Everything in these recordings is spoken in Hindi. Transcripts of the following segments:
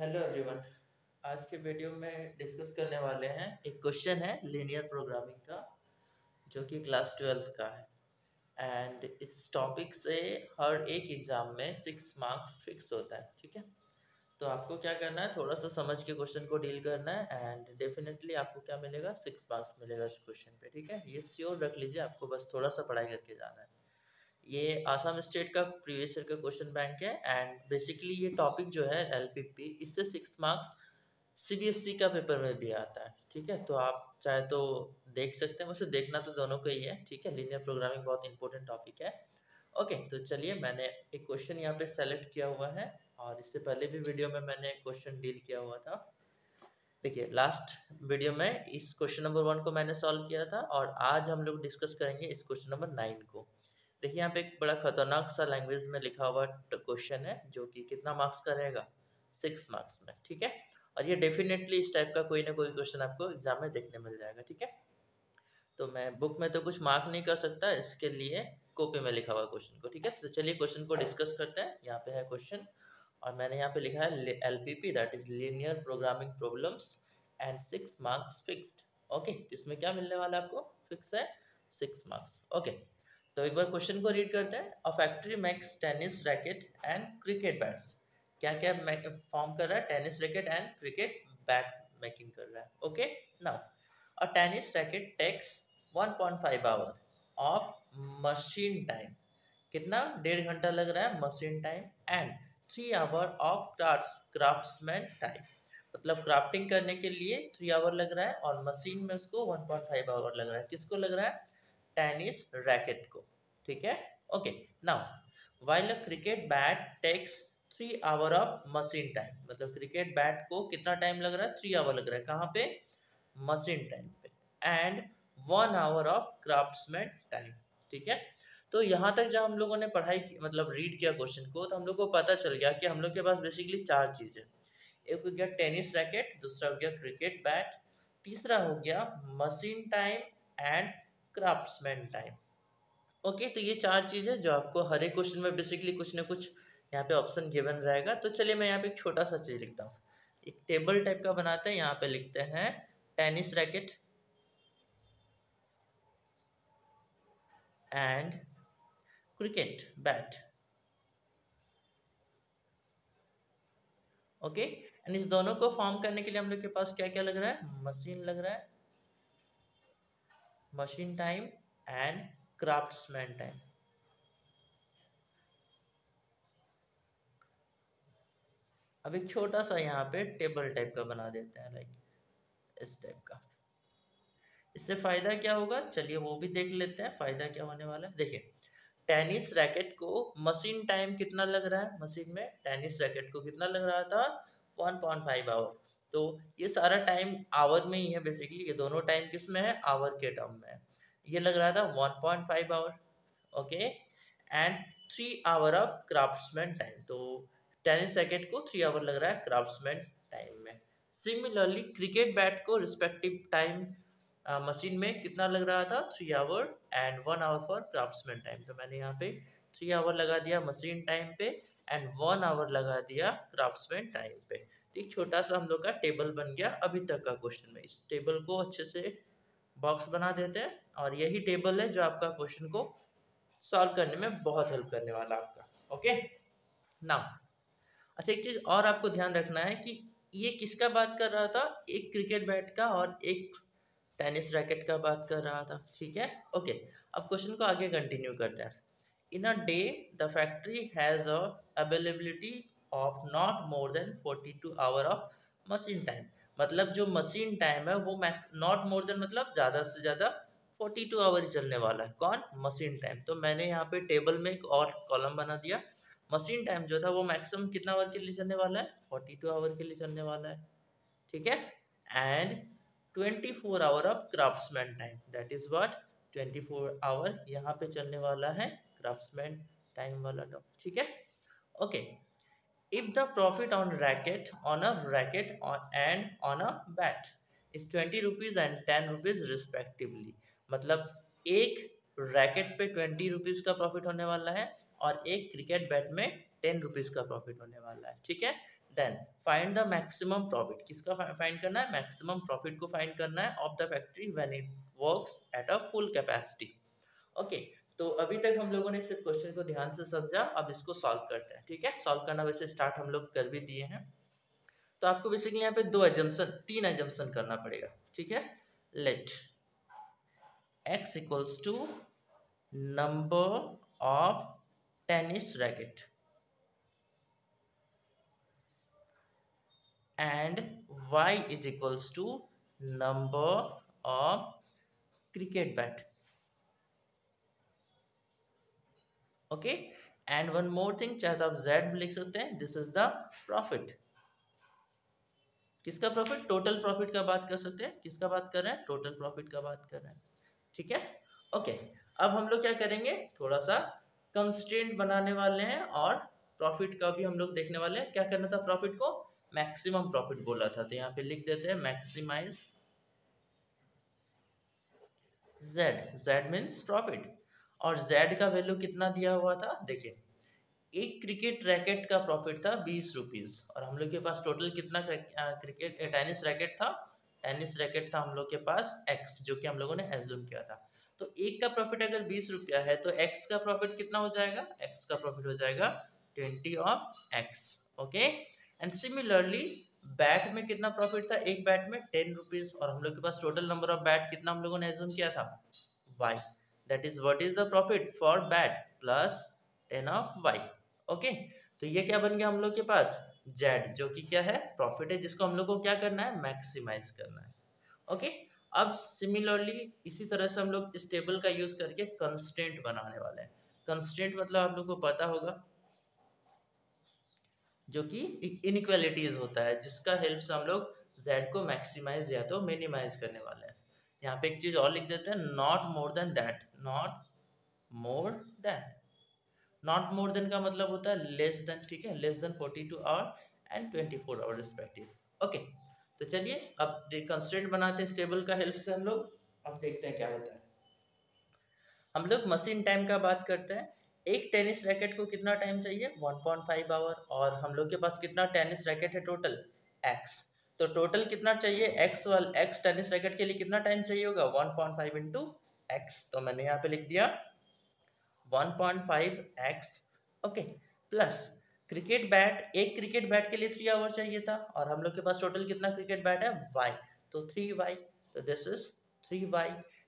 Hello everyone. आज के वीडियो में डिस्कस करने वाले हैं एक क्वेश्चन है लीनियर प्रोग्रामिंग का, जो कि क्लास 12th का है। एंड इस टॉपिक से हर एक एग्जाम में 6 मार्क्स फिक्स होता है। ठीक है, तो आपको क्या करना है, थोड़ा सा समझ के क्वेश्चन को डील करना है एंड डेफिनेटली आपको क्या मिलेगा, 6 मार्क्स मिलेगा इस क्वेश्चन पे। ठीक है, ये श्योर रख लीजिए, आपको बस थोड़ा सा पढ़ाई करके जाना है। ये आसाम स्टेट का प्रीवियस ईयर का क्वेश्चन बैंक है एंड बेसिकली ये टॉपिक जो है एलपीपी, इससे 6 मार्क्स सीबीएसई का पेपर में भी आता है। ठीक है, तो आप चाहे तो देख सकते हैं, वैसे देखना तो दोनों का ही है। ठीक है, लीनियर प्रोग्रामिंग बहुत इंपॉर्टेंट टॉपिक है। ओके, तो चलिए, मैंने एक क्वेश्चन यहाँ पे सेलेक्ट किया हुआ है और इससे पहले भी वीडियो में मैंने एक क्वेश्चन डील किया हुआ था। देखिए, लास्ट वीडियो में इस क्वेश्चन नंबर 1 को मैंने सॉल्व किया था और आज हम लोग डिस्कस करेंगे इस क्वेश्चन नंबर 9 को। देखिए, यहाँ पे एक बड़ा खतरनाक सा लैंग्वेज में लिखा हुआ क्वेश्चन है, जो कि कितना मार्क्स का रहेगा, 6 मार्क्स में। ठीक है, और ये डेफिनेटली इस टाइप का कोई ना कोई क्वेश्चन आपको एग्जाम में देखने मिल जाएगा। ठीक है, तो मैं बुक में तो कुछ मार्क नहीं कर सकता, इसके लिए कॉपी में लिखा हुआ क्वेश्चन को। ठीक है, तो चलिए क्वेश्चन को डिस्कस करते हैं। यहाँ पे है क्वेश्चन और मैंने यहाँ पे लिखा है LPP, that is linear programming problems and 6 marks fixed. Okay, इसमें क्या मिलने वाला है आपको, फिक्स है 6 मार्क्स। ओके, तो एक बार क्वेश्चन को रीड करते हैं। A factory makes tennis racket and cricket bats. क्या क्या फॉर्म कर रहा है, tennis racket and cricket bat making कर रहा है। Okay, now a tennis racket takes 1.5 hour of machine time. कितना, 1.5 घंटा लग रहा है machine time. And 3 hour of craftsman time, मतलब क्राफ्टिंग करने के लिए 3 आवर लग रहा है और मशीन में उसको 1.5 आवर लग रहा है। किसको लग रहा है, टेनिस रैकेट को। ठीक है, okay, now while a cricket bat takes 3 hour of machine time, मतलब क्रिकेट बैट को कितना टाइम लग रहा है, 3 आवर लग रहा है। कहाँ पे, मशीन टाइम पे। And 1 our of craftsman time. ठीक है, तो यहाँ तक जब हम लोगों ने पढ़ाई की, मतलब रीड किया क्वेश्चन को, तो हम लोग को पता चल गया कि हम लोग के पास बेसिकली 4 चीज़ें। एक हो गया टेनिस रैकेट, दूसरा हो गया क्रिकेट बैट, तीसरा हो गया machine time and craftsman time. Okay, तो ये 4 चीज़ है जो आपको हर एक क्वेश्चन में बेसिकली कुछ ना कुछ यहाँ पे ऑप्शन गिवन रहेगा। तो चलिए मैं यहाँ पे एक छोटा सा चीज़ लिखता हूँ, एक टेबल टाइप का बनाते हैं। यहाँ पे लिखते हैं tennis racket and cricket bat. Okay, and इस दोनों को फॉर्म करने के लिए हम लोग के पास क्या क्या लग रहा है, मशीन लग रहा है, machine time and craftsman time. अब एक छोटा सा यहाँ पे टेबल टाइप का बना देते हैं, लाइक इस टाइप का। इससे फायदा क्या होगा, चलिए वो भी देख लेते हैं फायदा क्या होने वाला है। देखिए, टेनिस रैकेट को मशीन टाइम कितना लग रहा है, मशीन में टेनिस रैकेट को कितना लग रहा था, 1.5 आवर। तो ये सारा टाइम आवर में ही है बेसिकली, ये दोनों टाइम किस में है, आवर के टर्म में है। ये लग रहा था 1.5 hour. Okay, and 3 hour of craftsman time, तो टेनिस रैकेट को 3 आवर लग रहा है क्राफ्ट्समैन टाइम में। सिमिलरली क्रिकेट बैट को रिस्पेक्टिव टाइम मशीन में कितना लग रहा था, 3 hour and 1 hour for craftsman time. तो मैंने यहाँ पे 3 आवर लगा दिया मशीन टाइम पे एंड 1 आवर लगा दिया क्राफ्ट्समैन टाइम पे। तो एक छोटा सा हम लोग का टेबल बन गया अभी तक का क्वेश्चन में। इस टेबल को अच्छे से बॉक्स बना देते हैं और यही टेबल है जो आपका क्वेश्चन को सॉल्व करने में बहुत हेल्प करने वाला आपका। ओके, नाउ अच्छा, एक चीज और आपको ध्यान रखना है कि ये किसका बात कर रहा था, एक क्रिकेट बैट का और एक टेनिस रैकेट का बात कर रहा था। ठीक है, ओके, अब क्वेश्चन को आगे कंटिन्यू करते हैं। In a day the factory has a availability of not more than 42 hour of machine time, मतलब जो मशीन टाइम है वो मैक्स नॉट मोर देन मतलब ज़्यादा से ज़्यादा 42 आवर ही चलने वाला है। कौन, मशीन टाइम। तो मैंने यहाँ पे टेबल में एक और कॉलम बना दिया। मशीन टाइम जो था वो मैक्सिमम कितना आवर के लिए चलने वाला है, 42 आवर के लिए चलने वाला है। ठीक है, and 24 hour of craftsman time, that is what, 24 hour यहाँ पे चलने वाला है क्राफ्ट्समैन टाइम वाला टर्म। ठीक है, okay, if the profit on racket and on a bat is 20 rupees and 10 rupees respectively, मतलब एक रैकेट पे 20 रुपीज़ का प्रॉफिट होने वाला है और एक क्रिकेट बैट में 10 रुपीज़ का प्रॉफिट होने वाला है। ठीक है, then find the maximum profit, किसका फाइंड करना है, मैक्सिमम प्रॉफिट को फाइंड करना है of the factory when it works at a full capacity. Okay, तो अभी तक हम लोगों ने सिर्फ क्वेश्चन को ध्यान से समझा, अब इसको सॉल्व करते हैं। ठीक है, सॉल्व करना वैसे स्टार्ट हम लोग कर भी दिए हैं। तो आपको बेसिकली यहाँ पे तीन एजम्पशन करना पड़ेगा। ठीक है, let x equals to number of tennis racket and y is equals to number of cricket bat. Okay, and one more thing, चाहे तो आप z भी लिख सकते हैं, दिस इज द प्रॉफिट। किसका प्रॉफिट, टोटल प्रॉफिट का बात कर सकते हैं, किसका बात कर रहे हैं, टोटल प्रॉफिट का बात कर रहे हैं। ठीक है, ओके, अब हम लोग क्या करेंगे, थोड़ा सा कंस्ट्रेंट बनाने वाले हैं और प्रॉफिट का भी हम लोग देखने वाले हैं। क्या करना था, प्रॉफिट को मैक्सिमम प्रॉफिट बोला था, तो यहाँ पे लिख देते हैं मैक्सिमाइज z मीन्स प्रॉफिट। और z का वैल्यू कितना दिया हुआ था, देखिए एक क्रिकेट रैकेट का प्रॉफिट था 20 रुपीज, और हम लोग के पास टोटल कितना क्रिकेट टेनिस रैकेट था, टेनिस रैकेट था हम लोग के पास x, जो कि हम लोगों ने एज्यूम किया था। तो एक का प्रॉफिट अगर 20 रुपया है तो x का प्रॉफिट कितना हो जाएगा, x का प्रॉफिट हो जाएगा 20 of x। Okay, and similarly bat में कितना प्रॉफिट था, एक बैट में 10 रुपीज, और हम लोग के पास टोटल नंबर ऑफ बैट कितना हम लोगों ने एज्यूम किया था, y, that is what is the profit for bat plus 10 of y। Okay, तो ये क्या बन गया हम लोग के पास, z, जो कि क्या है, प्रॉफिट है, जिसको हम लोग को क्या करना है, मैक्सिमाइज करना है। ओके, अब सिमिलरली इसी तरह से हम लोग इस टेबल का यूज करके कंस्टेंट बनाने वाले हैं। कंस्टेंट मतलब आप लोग को पता होगा, जो कि इनइक्वालिटीज होता है, जिसका हेल्प से हम लोग z को मैक्सिमाइज या तो मिनिमाइज करने वाले हैं। यहाँ पे एक चीज और लिख देते हैं, not more than that, not more than, not more than का मतलब होता है लेस देन। ठीक है, less than 42 hour and 24 hour respective. Okay, तो चलिए अब कंस्ट्रेंट बनाते हैं इस टेबल का हेल्प से हम लोग, अब देखते हैं क्या होता है। हम लोग मशीन टाइम का बात करते हैं, एक टेनिस रैकेट को कितना टाइम चाहिए, 1.5 आवर, और हम लोग के पास कितना टेनिस रैकेट है टोटल, x, तो टोटल कितना चाहिए, x टेनिस रैकेट के लिए कितना टाइम चाहिए होगा, 1.5 इंटू एक्स, तो मैंने यहाँ पे लिख दिया 1.5x। Okay, plus cricket bat, एक क्रिकेट बैट के लिए 3 आवर चाहिए था, और हम लोग के पास टोटल कितना क्रिकेट बैट है, y, तो 3y, तो this is 3y,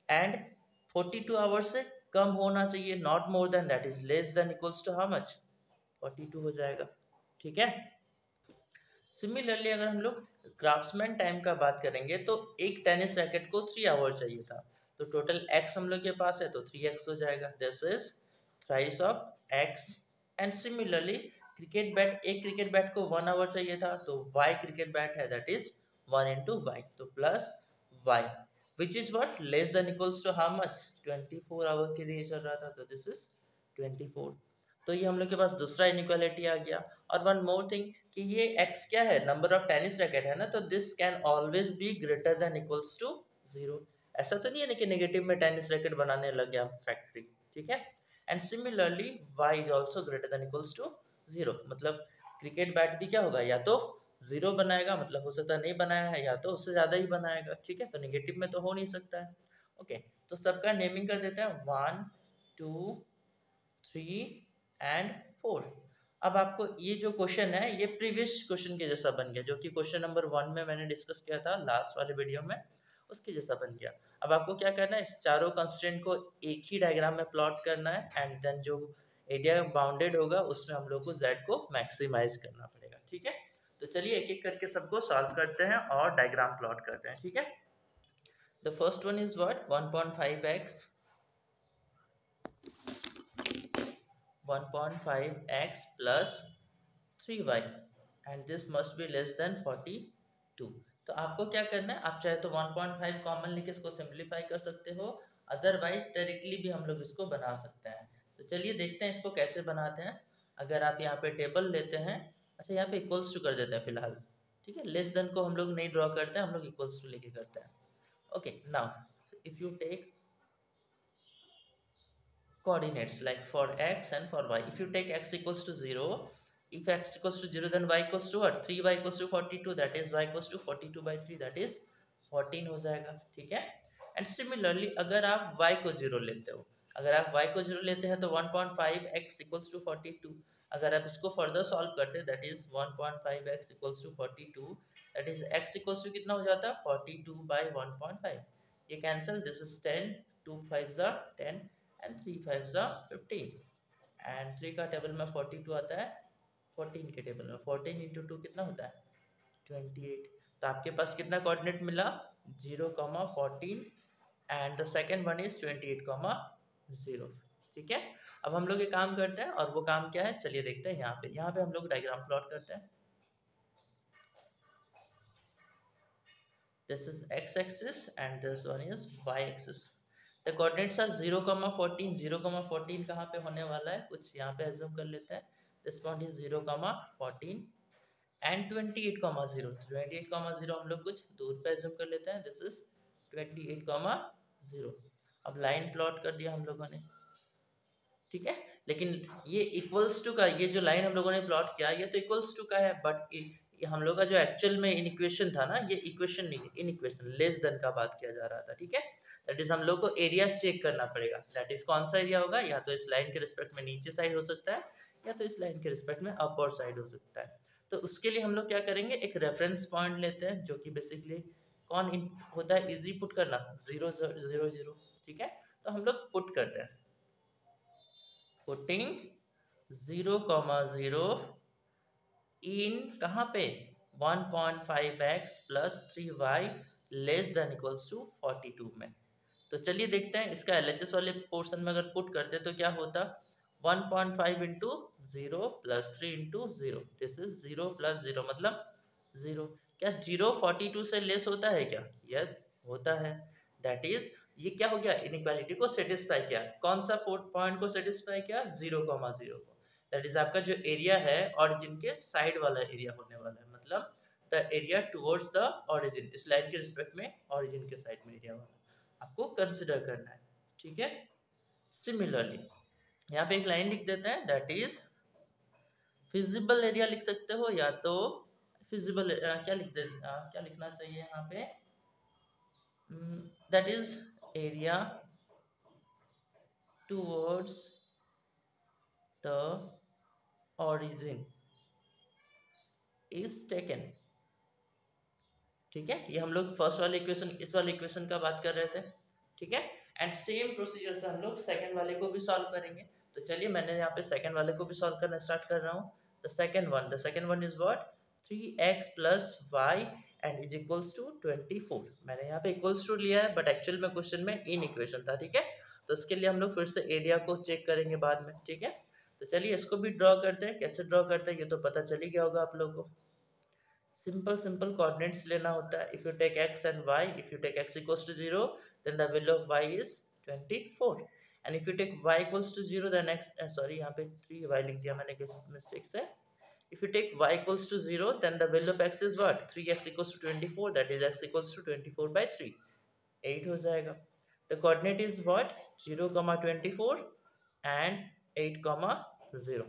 and 42 hours से कम होना चाहिए, not more than, that is less than equals to how much, 42 हो जाएगा। ठीक है, सिमिलरली अगर हम लोग क्राफ्ट्समैन टाइम का बात करेंगे, तो एक टेनिस रैकेट को 3 आवर चाहिए था, तो टोटल x हम लोग के पास है, तो 3x हो जाएगा, this is thrice of x। And similarly cricket bat, एक क्रिकेट बैट को 1 आवर चाहिए था, तो y क्रिकेट बैट है, दैट इज 1 इंटू y, तो plus y, which is what, less than equals to how much, 24 hour के लिए चल रहा था, तो दिस इज 24। तो ये हम लोग के पास दूसरा इनइक्वालिटी आ गया। और वन मोर थिंग, कि ये x क्या है, नंबर ऑफ टेनिस रैकेट है ना, तो this can always be greater than equals to 0। ऐसा तो नहीं है ना कि नेगेटिव में टेनिस रैकेट बनाने लग गया फैक्ट्री। ठीक है, and similarly y is also greater than equals to 0, मतलब क्रिकेट बैट भी क्या होगा, या तो 0 बनाएगा, मतलब हो सकता है नहीं बनाया है, या तो उससे ज़्यादा ही बनाएगा। ठीक है, तो नेगेटिव में तो हो नहीं सकता है। ओके, तो सबका नेमिंग कर देते हैं, 1 2 3 एंड 4। अब आपको ये जो क्वेश्चन है, ये प्रीवियस क्वेश्चन के जैसा बन गया, जो कि क्वेश्चन नंबर 1 में मैंने डिस्कस किया था लास्ट वाले वीडियो में, उसके जैसा बन गया। अब आपको क्या करना है, इस चारों कंस्ट्रेंट को एक ही डायग्राम में प्लॉट करना है, एंड देन जो एरिया बाउंडेड होगा उसमें हम लोग को z को मैक्सिमाइज करना पड़ेगा। ठीक है, तो चलिए एक एक करके सबको सॉल्व करते हैं और डायग्राम प्लॉट करते हैं। ठीक है, the first one is what, 1.5x 1.5x plus 3y and this must be less than 42। तो आपको क्या करना है, आप चाहे तो 1.5 कॉमन लेके इसको सिंप्लीफाई कर सकते हो, अदरवाइज डायरेक्टली भी हम लोग इसको बना सकते हैं। तो चलिए देखते हैं इसको कैसे बनाते हैं। अगर आप यहाँ पे टेबल लेते हैं, अच्छा यहाँ पे इक्वल्स टू कर देते हैं फिलहाल। ठीक है, लेस देन को हम लोग नहीं ड्रॉ करते हैं, हम लोग इक्वल्स टू लेके करते हैं। Okay, now if you take coordinates like for x and for y, if you take x equals to 0, if x equals to 0 then y equals to what 3y equals to 42 that is y equals to 42 by 3 that is 14 हो जाएगा, ठीक है। एंड सिमिलरली अगर आप y को 0 लेते हो, अगर आप y को 0 लेते हैं तो 1.5 x इक्वल्स टू 42। अगर आप इसको फर्दर सॉल्व करते हैं that is 1.5 x equals to 42 that is x equals to कितना हो जाता है 42 बाई 1.5। ये कैंसिल, दिस इज 10, 2 5 जा 10 एंड 3 5 जा 15 एंड 3 का टेबल में 42 आता है, 14 के टेबल में 14 इंटू 2 कितना होता है 28। तो आपके पास कितना कोऑर्डिनेट मिला 0,14 and the second one is 28,0। ठीक है, अब हम लोग ये काम करते हैं और वो काम क्या है चलिए देखते हैं। यहाँ पे हम लोग डायग्राम प्लॉट करते हैं। This is x axis and this one is y axis. The coordinates are 0,14। 0,14 कहाँ पे होने वाला है, कुछ यहाँ पे एज्यूम कर लेते हैं। This point is 0,14 and 28,0। 28,0 हम लोग कुछ दूर पे एज्यूम कर लेते हैं। This is 28,0। अब लाइन प्लॉट कर दिया हम लोगों ने, ठीक है। लेकिन ये इक्वल्स टू का, ये जो लाइन हम लोगों ने प्लॉट किया ये तो इक्वल्स टू का है, बट हम लोग का जो एक्चुअल में इन इक्वेशन था ना, ये इक्वेशन नहीं, इन इक्वेशन लेस देन का बात किया जा रहा था, ठीक है। दैट इज हम लोग को एरिया चेक करना पड़ेगा। दैट इज कौन सा एरिया होगा, या तो इस लाइन के रिस्पेक्ट में नीचे साइड हो सकता है या तो इस लाइन के रिस्पेक्ट में अपर साइड हो सकता है। तो उसके लिए हम लोग क्या करेंगे, एक रेफरेंस पॉइंट लेते हैं जो कि बेसिकली कौन होता है, इजी पुट करना 0 0 0, ठीक है। तो हम लोग पुट करते हैं, पुटिंग 0,0 इन कहाँ पे 1.5x plus 3y less than equals to 42 में। तो चलिए देखते हैं इसका LHS वाले पोर्शन में अगर पुट करते तो क्या होता, 1.5 into 0 plus 3 into 0, this is 0 plus 0 मतलब 0। क्या 0 42 से लेस होता है क्या, यस होता है। दैट इज ये क्या हो गया, इनइक्वालिटी को सेटिस्फाई किया। कौन सा पॉइंट को सेटिस्फाई किया, 0,0 को। दैट इज आपका जो एरिया है ऑरिजिन के साइड वाला एरिया होने वाला है, मतलब the area towards the origin, इस लाइन के रिस्पेक्ट में ऑरिजिन के साइड में एरिया वाला आपको कंसिडर करना है, ठीक है। सिमिलरली यहाँ पे एक लाइन लिख देते हैं, दैट इज फिजिबल एरिया लिख सकते हो, या तो फिजिबल क्या लिखना चाहिए यहाँ पे, that is area towards the origin is taken, ठीक है। ये हम लोग फर्स्ट वाले इक्वेशन, इस वाले इक्वेशन का बात कर रहे थे, ठीक है। एंड सेम प्रोसीजर से हम लोग सेकंड वाले को भी सॉल्व करेंगे। तो चलिए मैंने यहाँ पे सेकंड वाले को भी सॉल्व करना स्टार्ट कर रहा हूँ। The second one is what 3x plus y and is equals to 24। मैंने यहाँ पे इक्वल्स टू लिया है बट एक्चुअल में क्वेश्चन में इन इक्वेशन था, ठीक है। तो उसके लिए हम लोग फिर से एरिया को चेक करेंगे बाद में, ठीक है। तो चलिए इसको भी ड्रॉ करते हैं। कैसे ड्रॉ करते हैं ये तो पता चल ही गया होगा आप लोगों को। सिंपल कोऑर्डिनेट्स लेना होता है। If you take x and y, if you take x equals to 0 then the value of y is 24 and if you take y equals to 0 then x, sorry यहाँ पे 3y लिख दिया मैंने मिस्टेक से। If you take y equals to 0 then the value of x is what 3x equals to 24 that is x equals to 24 by 3, 8 हो जाएगा। The coordinate is what 0,24 and 8,0।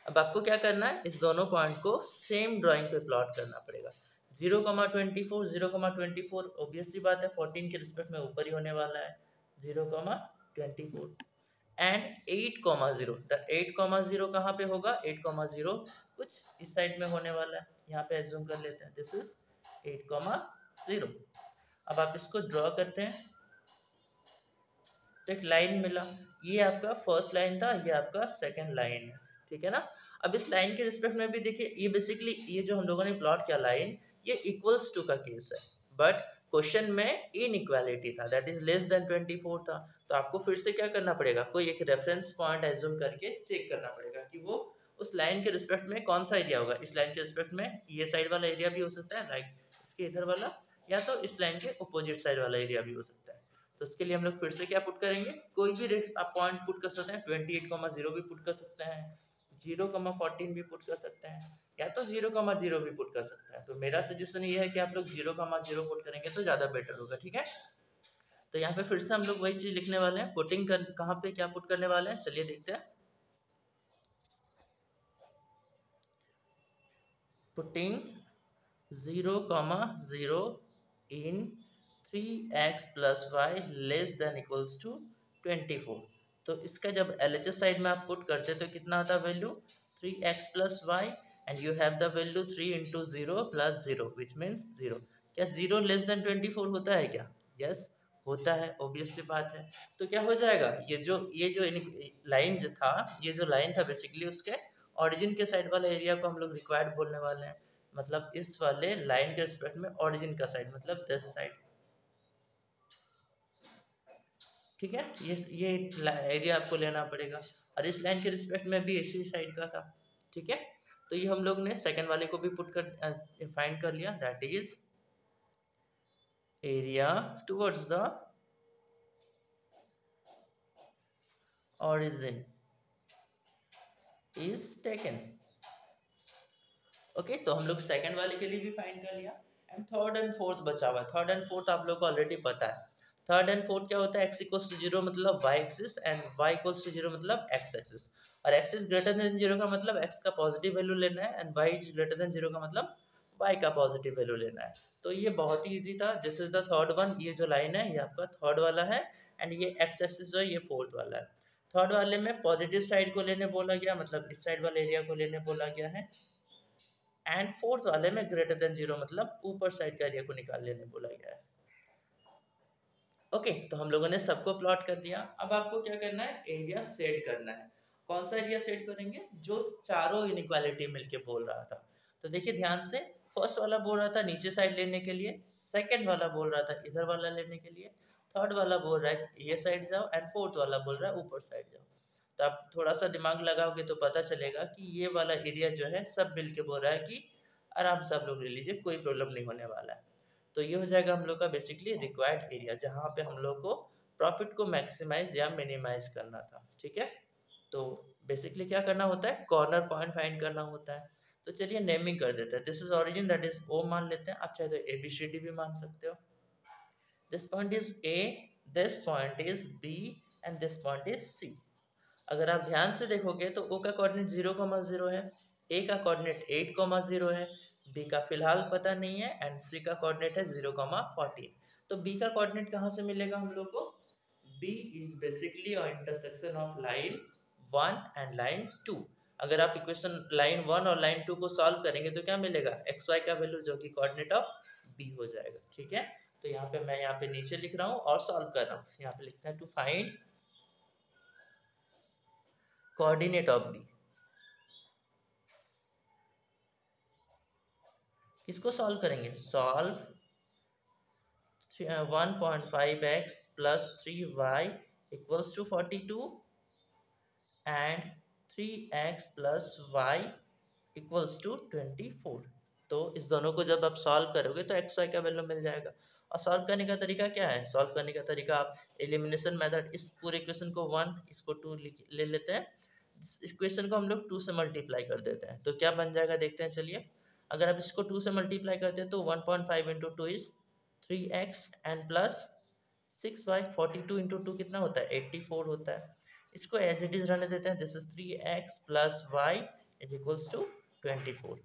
अब आपको क्या करना है, इस दोनों पॉइंट को सेम ड्राइंग पे प्लॉट करना पड़ेगा। 0,24 ऑब्वियस सी बात है 14 के रिस्पेक्ट में ऊपर ही होने वाला है 0,24 एंड 8,0। द 8,0 कहाँ पे होगा, 8,0 कुछ इस साइड में होने वाला है, यहाँ पे एज्यूम कर लेते हैं दिस इज 8,0। अब आप इसको ड्रॉ करते हैं तो एक लाइन मिला, ये आपका फर्स्ट लाइन था, ये आपका सेकेंड लाइन है, ठीक है ना। अब इस लाइन के रिस्पेक्ट में भी देखिए, ये बेसिकली ये जो हम लोगों ने प्लॉट किया लाइन, ये इक्वल्स टू का केस है, बट क्वेश्चन में इनइक्वालिटी था, दैट इज लेस देन 24 था। तो आपको फिर से क्या करना पड़ेगा, कोई एक रेफरेंस पॉइंट एज्यूम करके चेक करना पड़ेगा कि वो उस लाइन के रिस्पेक्ट में कौन सा एरिया होगा। इस लाइन के रिस्पेक्ट में ये साइड वाला एरिया भी हो सकता है, लाइक इसके इधर वाला, या तो इस लाइन के अपोजिट साइड वाला एरिया भी हो सकता है। तो उसके लिए हम लोग फिर से क्या पुट करेंगे, कोई भी आप पॉइंट पुट कर सकते हैं, 28,0 भी पुट कर सकते हैं, 0,14 भी पुट कर सकते हैं, या तो 0,0 भी पुट कर सकते हैं। तो मेरा सजेशन ये है कि आप लोग 0,0 पुट करेंगे तो ज़्यादा बेटर होगा, ठीक है। तो यहाँ पे फिर से हम लोग वही चीज़ लिखने वाले हैं, पुटिंग कहाँ पे क्या पुट करने वाले हैं चलिए देखते हैं। Putting 0,0 in 3x plus y less than equals to 24। तो इसका जब LHS साइड में आप पुट करते तो कितना आता है value 3x plus y and you have the value 3 into 0 plus 0 which means 0। क्या 0 लेस देन 24 होता है क्या? यस होता है, ऑब्वियस सी बात है। तो क्या हो जाएगा, ये जो लाइन जो था, ये जो लाइन था बेसिकली उसके ऑरिजिन के साइड वाले एरिया को हम लोग रिक्वायर्ड बोलने वाले हैं। मतलब इस वाले लाइन के रिस्पेक्ट में ऑरिजिन का साइड मतलब दिस साइड, ठीक है। ये एरिया आपको लेना पड़ेगा और इस लाइन के रिस्पेक्ट में भी इसी साइड का था, ठीक है। तो ये हम लोग ने सेकंड वाले को भी पुट कर फाइंड कर लिया, that is area towards the origin is taken। Okay तो हम लोग सेकंड वाले के लिए भी फाइंड कर लिया एंड थर्ड एंड फोर्थ बचा हुआ है। थर्ड एंड फोर्थ आप लोग को ऑलरेडी पता है। थर्ड एंड फोर्थ क्या होता है, x इक्वल्स टू 0 मतलब y axis and y equals to 0 मतलब x एक्सिस, और x इज ग्रेटर देन 0 का मतलब x का पॉजिटिव वैल्यू लेना है and y is greater than 0 का मतलब y का पॉजिटिव वैल्यू लेना है। तो ये बहुत ही इजी था। This is the third one, ये जो लाइन है ये आपका थर्ड वाला है एंड ये x एक्सिस जो है ये फोर्थ वाला है। थर्ड वाले में पॉजिटिव साइड को लेने बोला गया, मतलब इस साइड वाले एरिया को लेने बोला गया है एंड फोर्थ वाले में ग्रेटर देन 0 मतलब ऊपर साइड का एरिया को निकाल लेने बोला गया है। ओके तो हम लोगों ने सबको प्लॉट कर दिया। अब आपको क्या करना है, एरिया सेट करना है। कौन सा एरिया सेट करेंगे, जो चारों इनइक्वालिटी मिलके बोल रहा था। तो देखिए ध्यान से, फर्स्ट वाला बोल रहा था नीचे साइड लेने के लिए, सेकंड वाला बोल रहा था इधर वाला लेने के लिए, थर्ड वाला बोल रहा है ये साइड जाओ एंड फोर्थ वाला बोल रहा है ऊपर साइड जाओ। तो आप थोड़ा सा दिमाग लगाओगे तो पता चलेगा कि ये वाला एरिया जो है सब मिलके बोल रहा है कि आराम से आप लोग ले लीजिए, कोई प्रॉब्लम नहीं होने वाला है। तो ये हो जाएगा हम लोग का बेसिकली रिक्वायर्ड एरिया, जहाँ पे हम लोग को प्रॉफिट को मैक्सिमाइज या मिनिमाइज करना था, ठीक है। तो बेसिकली क्या करना होता है, कॉर्नर पॉइंट फाइंड करना होता है। तो चलिए नेमिंग कर देते हैं। This is origin that is O मान लेते हैं, आप चाहे तो ABCD भी मान सकते हो। This point is A, this point is B and this point is C। अगर आप ध्यान से देखोगे तो O का कोऑर्डिनेट 0,0 है, A का कोऑर्डिनेट 8,0 है, B का फिलहाल पता नहीं है एंड C का कोऑर्डिनेट है 0,14। तो B का कोऑर्डिनेट कहाँ से मिलेगा हम लोग को, B is basically intersection of line 1 and line 2। अगर आप इक्वेशन लाइन 1 और लाइन 2 को सॉल्व करेंगे तो क्या मिलेगा, XY का वैल्यू जो कि कोऑर्डिनेट ऑफ B हो जाएगा, ठीक है। तो यहाँ पे मैं यहाँ पे नीचे लिख रहा हूँ और सॉल्व कर रहा हूँ। यहाँ पे लिखता है to find coordinate of B। किसको सॉल्व करेंगे, solve 1.5x plus 3y equals to 42 and 3x plus y equals to 24। तो इस दोनों को जब आप सॉल्व करोगे तो एक्स वाई का वैल्यू मिल जाएगा। और सॉल्व करने का तरीका क्या है, सॉल्व करने का तरीका आप एलिमिनेशन मेथड, इस पूरे इक्वेशन को 1 इसको 2 ले लेते हैं, इस इक्वेशन को हम लोग 2 से मल्टीप्लाई कर देते हैं। तो क्या बन जाएगा देखते हैं, चलिए। अगर आप इसको 2 से मल्टीप्लाई करते हैं तो 1.5 into 2 is 3x and plus 6y, 42 into 2 कितना होता है 84 होता है। इसको एज इट इज रहने देते हैं, this is 3x plus y is equals to 24।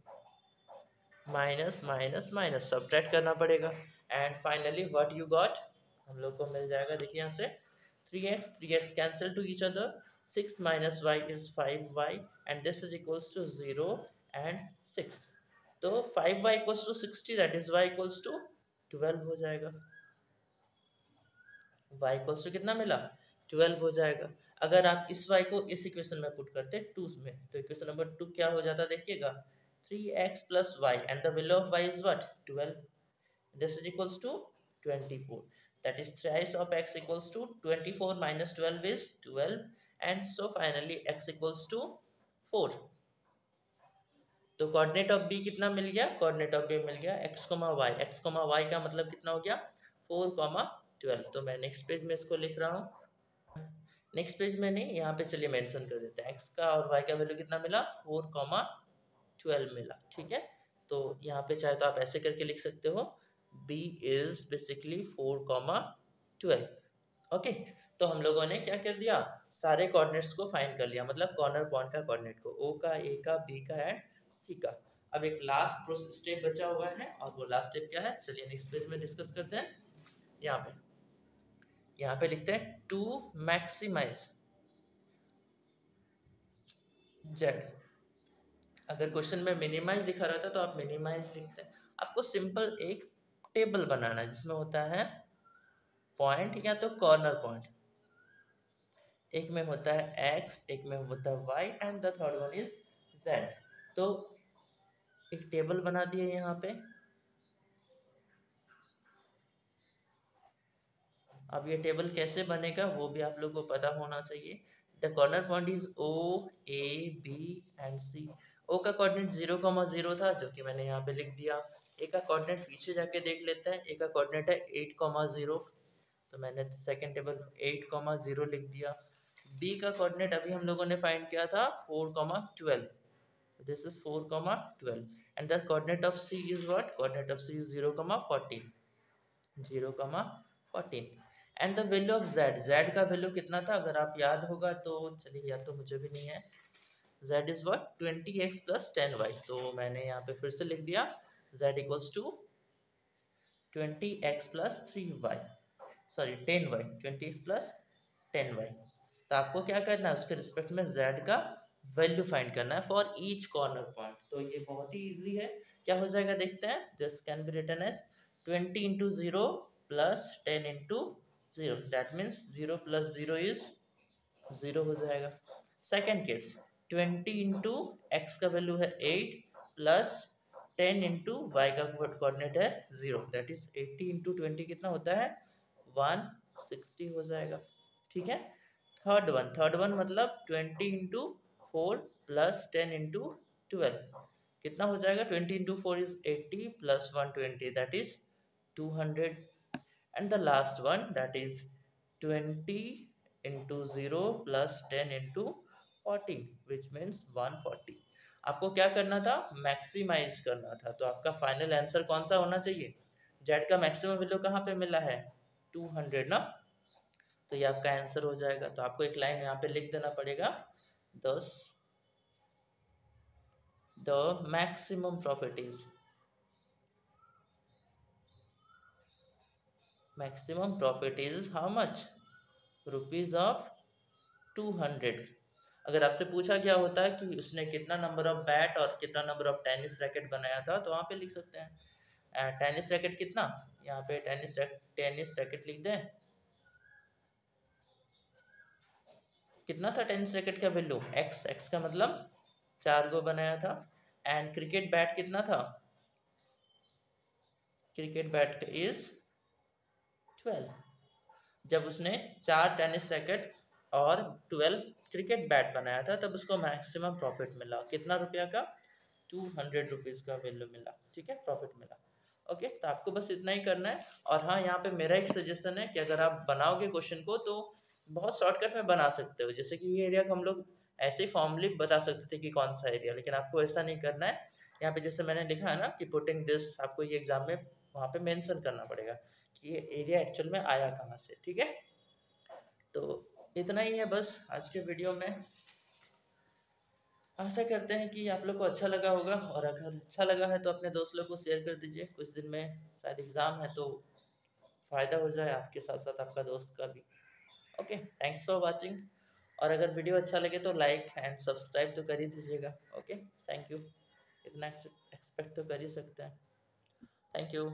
Minus minus minus subtract करना पड़ेगा and finally what you got, हम लोग को मिल जाएगा। देखिए यहाँ से 3x cancel to each other, 6 minus y is 5y and this is equals to 0 and 6। तो 5y equals to 60 that is y equals to 12 हो जाएगा। y इक्वल्स टू कितना मिला 12 हो जाएगा। अगर आप इस y को इस इक्वेशन में पुट करते 2 में तो इक्वेशन नंबर 2 क्या हो जाता देखिएगा, 3x plus y and the value of y is what 12, this is equals to 24, that is thrice of x equals to 24 minus 12 is 12 and so finally x equals to 4। तो कोऑर्डिनेट ऑफ बी कितना मिल गया, कोऑर्डिनेट ऑफ बी मिल गया x, x, y का मतलब कितना हो गया 4,12। तो मैं नेक्स्ट पेज में इसको लिख रहा हूँ, नेक्स्ट पेज में नहीं, यहाँ पे चलिए मेंशन कर देते हैं, x का और y का वैल्यू कितना मिला 4,12 मिला, ठीक है। तो यहाँ पे चाहे तो आप ऐसे करके लिख सकते हो, b इज बेसिकली 4,12। ओके तो हम लोगों ने क्या कर दिया, सारे कोऑर्डिनेट्स को फाइंड कर लिया, मतलब कॉर्नर पॉइंट का कोऑर्डिनेट को, o का, a का, b का एंड c का। अब एक लास्ट प्रोसेस स्टेप बचा हुआ है, और वो लास्ट स्टेप क्या है, चलिए नेक्स्ट पेज में डिस्कस करते हैं। यहाँ पे लिखते हैं टू मैक्सिमाइज जेड। अगर क्वेश्चन में मिनिमाइज लिखा रहता तो आप मिनिमाइज लिखते हैं। आपको सिंपल एक टेबल बनाना है जिसमें होता है पॉइंट या तो कॉर्नर पॉइंट, एक में होता है x, एक में होता है y and the third one is z। तो एक टेबल बना दिए यहाँ पे। अब ये टेबल कैसे बनेगा वो भी आप लोगों को पता होना चाहिए। The corner point is O, A, B and C. O का कोऑर्डिनेट 0,0 था जो कि मैंने यहाँ पे लिख दिया। ए का कोऑर्डिनेट पीछे जाके देख लेते हैं, ए का कोऑर्डिनेट है 8,0, तो मैंने सेकेंड टेबल में 8,0 लिख दिया। बी का कोऑर्डिनेट अभी हम लोगों ने फाइंड किया था 4,12, this is 4,12 and the coordinate of C is what, coordinate of C is 0,14, 0,14 and the value of z, z का वैल्यू कितना था अगर आप याद होगा तो, चलिए याद तो मुझे भी नहीं है। z is what 20x plus 10y, तो मैंने यहाँ पे फिर से लिख दिया z equals to 20x plus 3y, sorry 10y, 20x plus 10y। तो आपको क्या करना है, उसके रिस्पेक्ट में z का वैल्यू फाइंड करना है फॉर ईच कॉर्नर पॉइंट। तो ये बहुत ही इजी है। क्या हो जाएगा देखते हैं। This can be written as 20 into 0 plus 10 into 0, that means 0 plus 0 is 0 हो जाएगा। सेकेंड केस 20 इंटू एक्स का वैल्यू है 8 प्लस 10 इंटू वाई का कोऑर्डिनेट है 0, दैट इज 80 इंटू 20 कितना होता है 160 हो जाएगा। ठीक है। थर्ड वन मतलब 20 इंटू 4 प्लस 10 इंटू 12 कितना हो जाएगा, 20 into 4 is 80 plus 120 that is 200 and the last one that is 20 into 0 plus 10 into 40 which means 140। आपको क्या करना था, मैक्सिमाइज करना था। तो आपका फाइनल आंसर कौन सा होना चाहिए, जेड का मैक्सिमम वैल्यू कहाँ पे मिला है 200 ना, तो ये आपका आंसर हो जाएगा। तो आपको एक लाइन यहाँ पे लिख देना पड़ेगा, दस the maximum profit is, maximum profit is how much, rupees of 200। अगर आपसे पूछा गया होता है कि उसने कितना नंबर ऑफ बैट और कितना नंबर ऑफ टेनिस रैकेट बनाया था, तो वहाँ पे लिख सकते हैं टेनिस रैकेट कितना, यहाँ पे टेनिस रैकेट लिख दें, कितना था टेनिस रैकेट का वैल्यू एक्स, एक्स का मतलब 4 गो बनाया था। एंड क्रिकेट बैट कितना था, क्रिकेट बैट इज 12, जब उसने 4 टेनिस रैकेट और 12 क्रिकेट बैट बनाया था तब उसको मैक्सिमम प्रॉफिट मिला कितना रुपया का, 200 रुपीज़ का वैल्यू मिला। ठीक है, प्रॉफिट मिला। ओके, तो आपको बस इतना ही करना है। और हाँ, यहाँ पे मेरा एक सजेशन है कि अगर आप बनाओगे क्वेश्चन को तो बहुत शॉर्टकट में बना सकते हो। जैसे कि ये एरिया को हम लोग ऐसे ही फॉर्मली बता सकते थे कि कौन सा एरिया, लेकिन आपको ऐसा नहीं करना है। यहाँ पे जैसे मैंने लिखा है ना कि पुटिंग दिस, आपको ये एग्जाम में वहाँ पे मेंशन करना पड़ेगा कि ये एरिया एक्चुअल में आया कहाँ से। ठीक है, तो इतना ही है बस आज के वीडियो में। आशा करते हैं कि आप लोग को अच्छा लगा होगा, और अगर अच्छा लगा है तो अपने दोस्त लोग को शेयर कर दीजिए। कुछ दिन में शायद एग्ज़ाम है तो फ़ायदा हो जाए आपके साथ साथ आपका दोस्त का भी। Okay, thanks for watching. और अगर वीडियो अच्छा लगे तो लाइक एंड सब्सक्राइब तो कर ही दीजिएगा। Okay, thank you. इतना एक्सपेक्ट तो कर ही सकते हैं। Thank you.